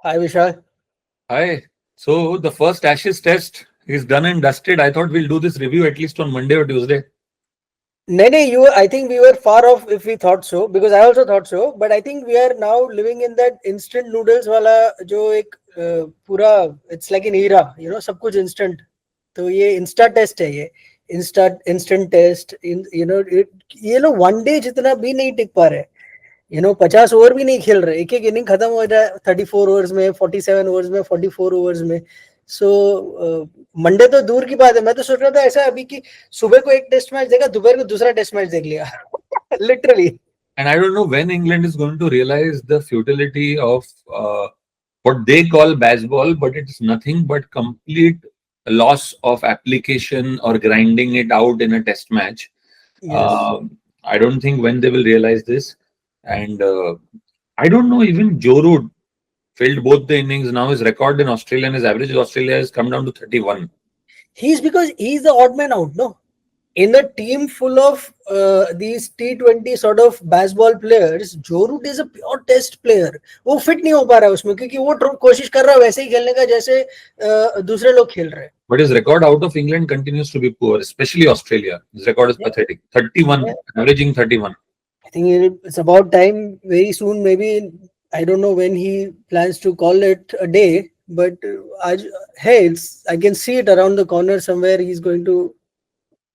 Hi Vishal. Hi. So the first Ashes test is done and dusted. I thought we'll do this review at least on Monday or Tuesday. No, I think we were far off if we thought so, because I also thought so. But I think we are now living in that instant noodles wala जो एक पूरा it's like an era, सब कुछ instant. तो ये Insta test है ये instant test ये लोग वन डे जितना भी नहीं टिक पा रहे 50 ओवर भी नहीं खेल रहे एक एक इनिंग खत्म हो जाए 34 ओवर्स में 47 ओवर्स में 44 ओवर्स में सो मंडे तो दूर की बात है मैं तो सोच रहा था ऐसा अभी कि सुबह को एक टेस्ट मैच देखा दोपहर को दूसरा टेस्ट मैच देख लिया literally And I don't know when England is going to realize the futility of what they call Bazball, but it's nothing but complete loss of application or grinding it out in a test match. yes. I don't think when they will realize this. And I don't know, even Joe Root failed both the innings. Now his record in Australia and his average in Australia has come down to 31. He's because he's the odd man out, no? In a team full of these T20 sort of baseball players, Joe Root is a pure test player. वो fit नहीं हो पा रहा है उसमें क्योंकि वो कोशिश कर रहा है वैसे ही खेलने का जैसे दूसरे लोग खेल रहे हैं. But his record out of England continues to be poor, especially Australia. His record is pathetic. 31, averaging 31. I think it's about time very soon. Maybe I don't know when he plans to call it a day, but hey, I can see it around the corner somewhere. He's going to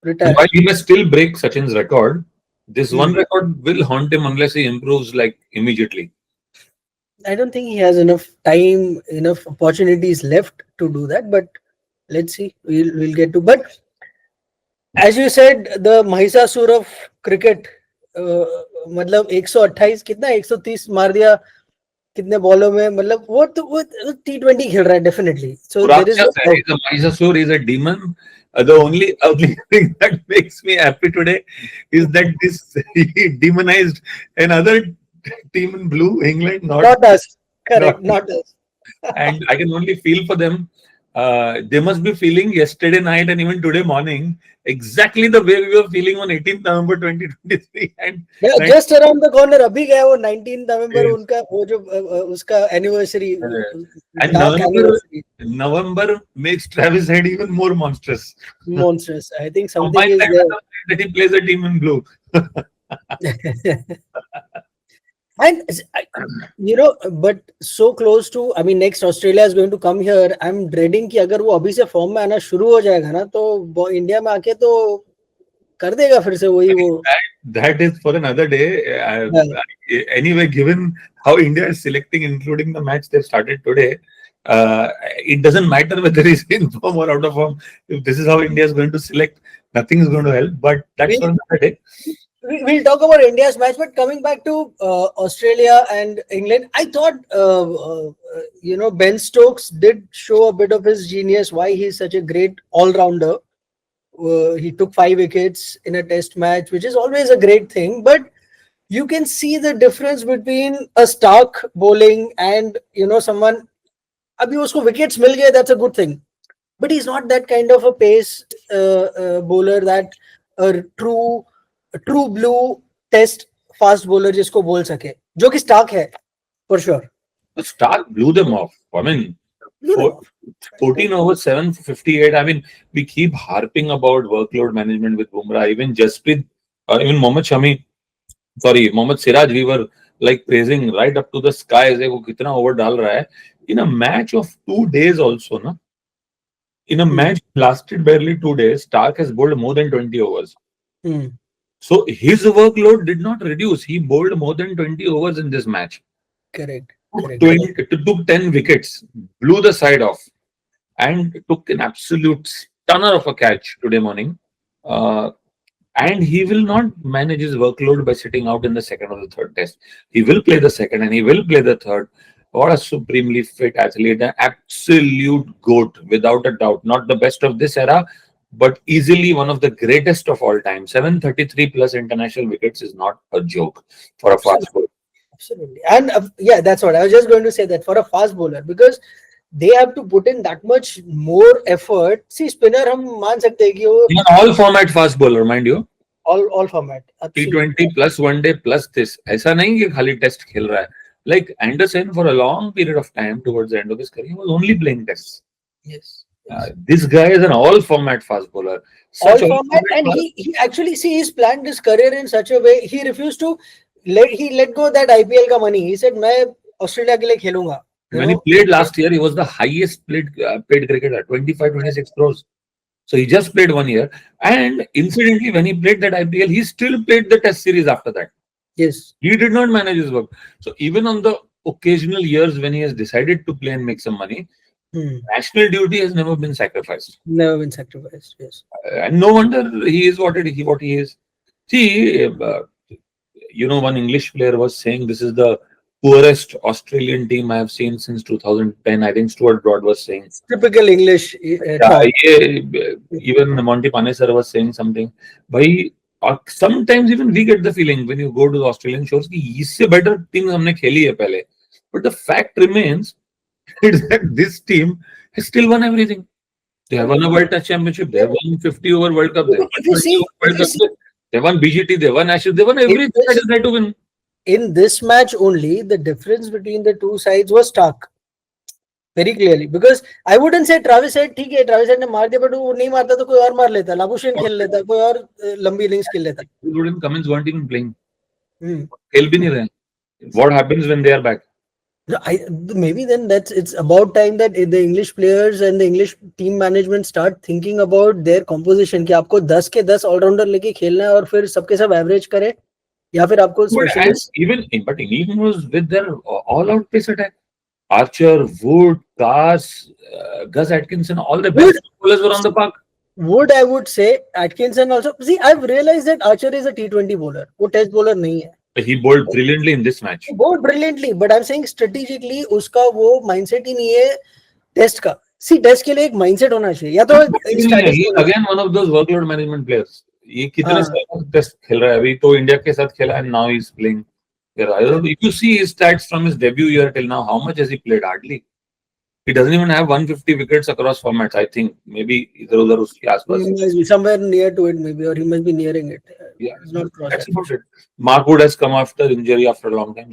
retire. While he may still break Sachin's record, this one record will haunt him unless he improves like immediately. I don't think he has enough time, enough opportunities left to do that. But let's see. We'll get to. But as you said, the Mahisasur of cricket. मतलब 128 कितना 130 मार दिया कितने बॉलों में मतलब वो T20 खेल रहा है definitely so there is a Mysore is a demon. The only thing that makes me happy today is that he demonized another team in blue, England, not us. Correct, not us. And I can only feel for them. They must be feeling yesterday night and even today morning exactly the way we were feeling on 18th November 2023. And just around the corner अभी गया वो 19th November उनका वो जो उसका anniversary. And November makes Travis Head even more monstrous. Monstrous. I think something is there. That he plays a team in blue. And but so close to, I mean, next Australia is going to come here. I'm dreading कि अगर वो अभी से form में आना शुरू हो जाएगा ना तो इंडिया में आके तो कर देगा फिर से वही वो. That is for another day. Anyway, given how India is selecting, including the match they've started today, it doesn't matter whether he's in form or out of form. If this is how India is going to select, nothing is going to help. But that's for another day. We'll talk about India's match, but coming back to Australia and England, I thought, Ben Stokes did show a bit of his genius, why he's such a great all-rounder. He took 5 wickets in a test match, which is always a great thing, but you can see the difference between a Starc bowling and, someone, abhi usko wickets mil gaye, that's a good thing. But he's not that kind of a pace bowler that a true blue test fast bowler जिसको बोल सके जो कि Starc है for sure. Starc blew them off. I mean, 14 over 758. I mean, we keep harping about workload management with Bumrah. Even Jasprit, even Mohammad Siraj, we were like praising right up to the sky. वो कितना over डाल रहा है. In a match of 2 days also, na? In a match lasted barely 2 days, Starc has bowled more than 20 overs. So his workload did not reduce. He bowled more than 20 overs in this match. Correct. Took 10 wickets, blew the side off, and took an absolute stunner of a catch today morning. And he will not manage his workload by sitting out in the second or the third test. He will play the second and he will play the third. What a supremely fit athlete, an absolute goat, without a doubt. Not the best of this era, but easily one of the greatest of all time. 733 plus international wickets is not a joke for a fast bowler. Absolutely. And that's what I was just going to say, that for a fast bowler, because they have to put in that much more effort. See, spinner हम मान सकते हैं कि वो all format fast bowler, mind you. All format. T20 plus 1 day plus this. ऐसा नहीं कि खाली टेस्ट खेल रहा है. Like Anderson, for a long period of time towards the end of his career, he was only playing tests. Yes. Yes. This guy is an all format fast bowler. Such All all format, format and fast. he actually see he's planned his career in such a way. He refused to let go that IPL का money. He said मैं Australia के लिए खेलूंगा. You When he know. played last year, he was the highest paid cricketer, 25, 26 crores. So he just played 1 year. And incidentally, when he played that IPL, he still played the test series after that. Yes. He did not manage his work. So even on the occasional years when he has decided to play and make some money, Hmm. national duty has never been sacrificed. Never been sacrificed. Yes. And no wonder he is what he is. See, one English player was saying this is the poorest Australian team I have seen since 2010. I think Stuart Broad was saying. Typical English Yeah, talk. even Monty Panesar was saying something. By sometimes even we get the feeling when you go to the Australian shores कि इससे better teams हमने खेली है पहले. But the fact remains is that this team has still won everything. They have won a World Test Championship. They have won 50 over World Cup. They have won If you 20 see, over World Cup. They won BGT. They won Ashes. They won in everything that this is there to win. in this match only, the difference between the two sides was stark. Very clearly, because I wouldn't say Travis said ठीक है Travis ने मार दिया, but वो नहीं मारता तो कोई और मार लेता, लाबुशेन खेल लेता, कोई और लंबी इनिंग्स खेल लेता. Wood and Cummins weren't even playing. Hmm. खेल भी नहीं रहे. What happens when they are back? Maybe then it's about time that the English players and the English team management start thinking about their composition कि आपको 10 के 10 allrounder लेके खेलना है और फिर सबके सब एवरेज करे, या फिर आपको And specialist. even but England was with their all-out pace attack. Archer, Wood, Cars, Gus Atkinson, all the Would best bowlers were on the park. would I would say Atkinson also. See, I've realized that Archer is a T20 bowler. वो test bowler नहीं है. He bowled brilliantly in this match. बहुत brilliantly, but I'm saying strategically उसका वो mindset ही नहीं है test का. See, test के लिए एक mindset होना चाहिए, या तो He strategy is होना again one of those workload management players. ये कितने चाहिए. सालों से टेस्ट खेल रहा है अभी तो इंडिया के साथ खेला and now he's playing. I don't know, if you see his stats from his debut year till now, how much has he played? Hardly. He doesn't even have 150 wickets across formats. I think maybe इधर उधर उसके He आसपास. must be somewhere near to it, maybe, or he must be nearing it. Yeah, He's not crossed that's that for about sure. it. Mark Wood has come after injury after a long time.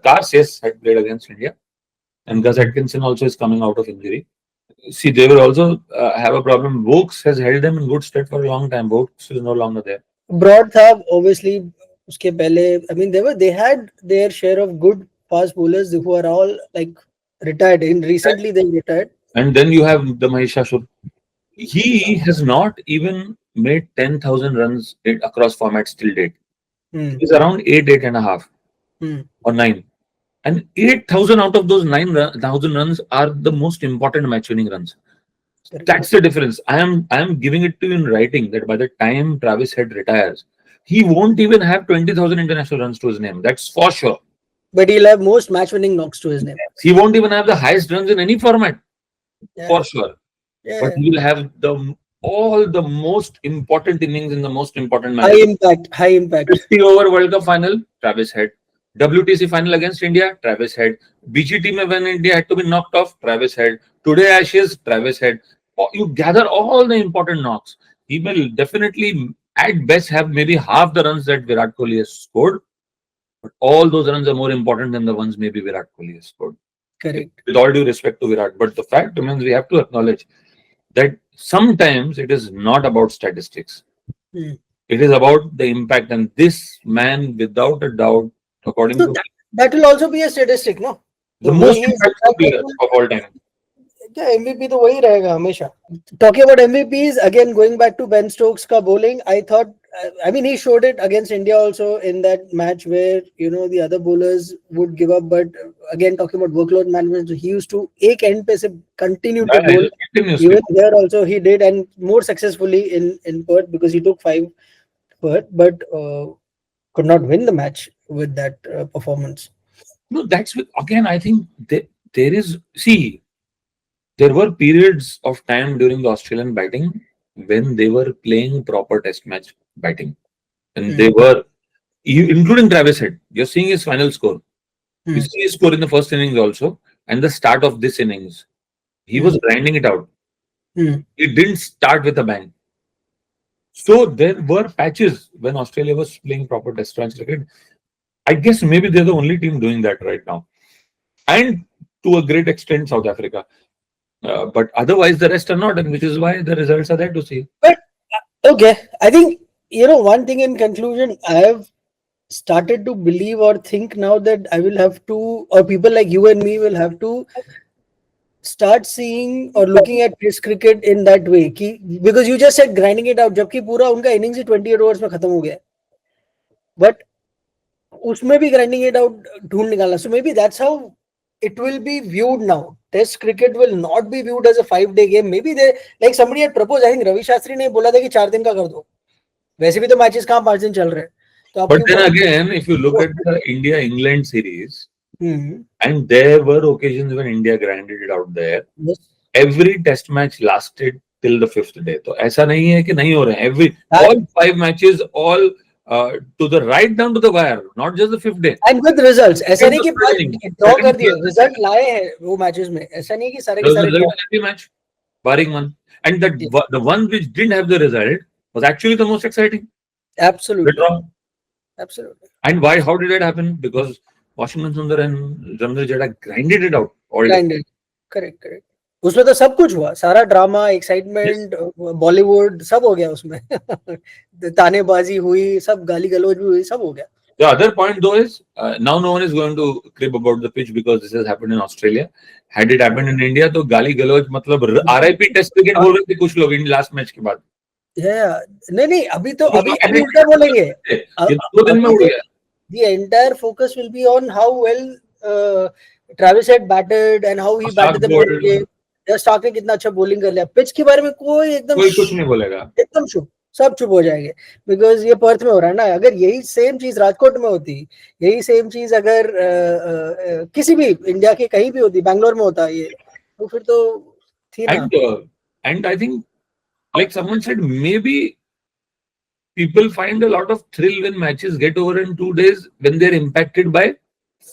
Cars, yes, had played against India, and Gus Atkinson also is coming out of injury. See, they will also have a problem. Vokes has held them in good stead for a long time. Vokes is no longer there. Broad था obviously उसके पहले. I mean, they had their share of good fast bowlers who are all like retired. In recently they retired. And then you have the Mahishasur. He has not even made 10,000 runs across formats till date. Hmm. He's around 8.5 Hmm. or 9. And 8,000 out of those 9,000 runs are the most important match winning runs. Correct. That's the difference. I am giving it to you in writing that by the time Travis Head retires, he won't even have 20,000 international runs to his name. That's for sure. But he'll have most match winning knocks to his name. He won't even have the highest runs in any format, Yeah. for sure. But Yeah. he will have all the most important innings in the most important High matches. impact. High impact. 50 over World Cup final, Travis Head. WTC final against India, Travis Head. BGT mein when India had to be knocked off, Travis Head. Today Ashes, Travis Head. You gather all the important knocks. He will definitely, at best, have maybe half the runs that Virat Kohli has scored. But all those runs are more important than the ones maybe Virat Kohli has scored. Correct. With all due respect to Virat. But the fact remains we have to acknowledge that sometimes it is not about statistics. Hmm. It is about the impact. And this man, without a doubt, according So to that will also be a statistic, no? the The way most he is impactful impacting. player of all time. क्या MVP तो वही रहेगा हमेशा. Talking about MVPs, again going back to Ben Stokes का bowling, I thought, I mean, he showed it against India also in that match where the other bowlers would give up, but again talking about workload management, he used to एक end पे से continue to Yeah, bowl. continuously. Even there also he did, and more successfully in Perth because he took 5 Perth, but could not win the match with that performance. No, again, I think there is, see, there were periods of time during the Australian batting when they were playing proper test match batting. And they were, including Travis Head, you're seeing his final score. You see his score in the first innings also, and the start of this innings. He was grinding it out. He didn't start with a bang. So there were patches when Australia was playing proper test match cricket. I guess maybe they're the only team doing that right now, and to a great extent, South Africa. But otherwise, the rest are not, and which is why the results are there to see. But okay, I think one thing in conclusion, I have started to believe or think now that I will have to, or people like you and me will have to start seeing or looking at Test cricket in that way. Because you just said grinding it out, जबकि पूरा उनका innings ही 28 overs में खत्म हो गया है. But उसमें भी grinding it out ढूंढ निकालना. So maybe that's how it will be viewed now. Test cricket will not be viewed as a 5-day game. Maybe they, like somebody had proposed, I think Ravi Shastri ने बोला था कि 4 दिन का कर दो. वैसे भी तो मैचेस कहाँ 5 दिन चल रहे हैं. तो आप But क्यों then करो? again, if you look at the India-England series, hmm. and there were occasions when India grinded it out there. Yes. Every test match lasted till the fifth day. तो ऐसा नहीं है कि नहीं हो रहे हैं. All And 5 matches, all to the right down to the wire, not just the fifth day. with results. ऐसा Get नहीं the कि spreading. ड्रॉ कर Second, दिए, third, रिजल्ट लाए हैं वो मैचेस में. ऐसा नहीं कि सारे के there was a सारे result draw. in every match, barring one. And that the one which didn't have the result was actually the most exciting. The Absolutely. draw. Absolutely. And why? How did it happen? Because Washington Sundar and Jamshedji Jadda grinded it out all day. Grinded. Correct, correct. उसमें तो सब कुछ हुआ, सारा drama, excitement, Bollywood सब हो गया उसमें. तानेबाजी हुई, सब गाली गलौज भी हुई, सब हो गया. The other point though is now no one is going to crib about the pitch because this has happened in Australia. Had it happened in India, तो गाली गलौज मतलब RIP टेस्ट क्रिकेट बोल रहे थे कुछ लोग इन लास्ट मैच के बाद. नहीं नहीं, अभी तो कुछ अभी लोग अभी उल्टा बोलेंगे. ये 2 दिन में अभी उड़ गया. the entire focus will be on how well Travis had batted and how he Starc batted the first bold game. Starc ने कितना अच्छा बॉलिंग कर लिया. पिच के बारे में कोई कोई कुछ नहीं बोलेगा. एकदम चुप, सब चुप हो जाएंगे. बिकॉज ये पर्थ में हो रहा है ना. अगर यही सेम चीज राजकोट में होती, यही सेम चीज अगर किसी भी इंडिया के कहीं भी होती, बैंगलोर में होता ये, तो फिर तो थी ना. And I think, like someone said, maybe people find a lot of thrill when matches get over in 2 days when they're impacted by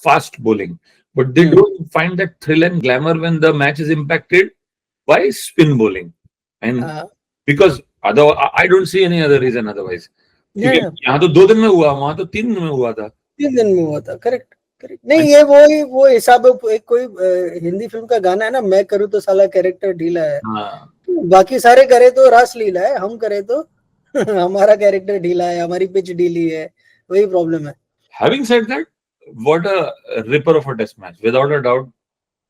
fast bowling. But they don't find that thrill and glamour when the match is impacted by spin bowling. And because I don't see any other reason otherwise. क्योंकि यहाँ तो 2 दिन में हुआ, वहां तो 3 दिन में हुआ था. 3 दिन में हुआ था. Correct correct. नहीं, ये वो हिसाब है. एक कोई हिंदी फिल्म का गाना है ना, मैं करूँ तो साला कैरेक्टर ढीला है. बाकी सारे करे तो रास लीला है, हम करे तो हमारा कैरेक्टर ढीला है, हमारी पिच ढीली है. वही प्रॉब्लम है. Having said that, what a ripper of a test match, without a doubt.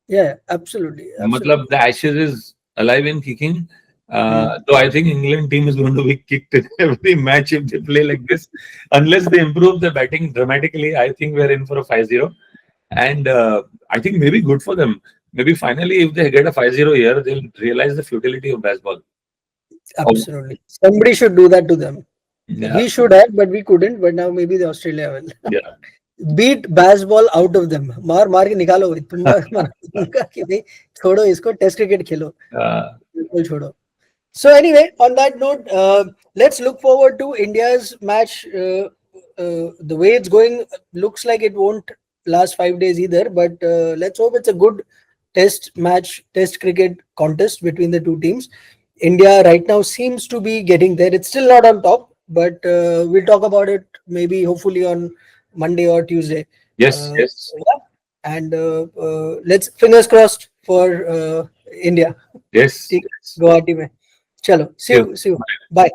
Yeah, absolutely. Matlab, the Ashes is alive and kicking. So I think England team is going to be kicked in every match if they play like this. Unless they improve the batting dramatically, I think we're in for a 5-0. And I think maybe good for them. Maybe finally, if they get a 5-0 here, they'll realize the futility of Bazball. Absolutely. Somebody should do that to them. Yeah. We should have, but we couldn't. But now maybe the Australia will. Yeah. Beat Bazball out of them. मार के निकालो. कि भाई छोड़ो इसको, test cricket खेलो. बिल्कुल छोड़ो. So anyway, on that note, let's look forward to India's match. The way it's going looks like it won't last 5 days either. But let's hope it's a good test match, test cricket contest between the two teams. India right now seems to be getting there. It's still not on top, but we'll talk about it maybe hopefully on Monday or Tuesday. Yes, yes. Yeah. And let's fingers crossed for India. Yes. Guwahati mein. Chalo. See you. Bye.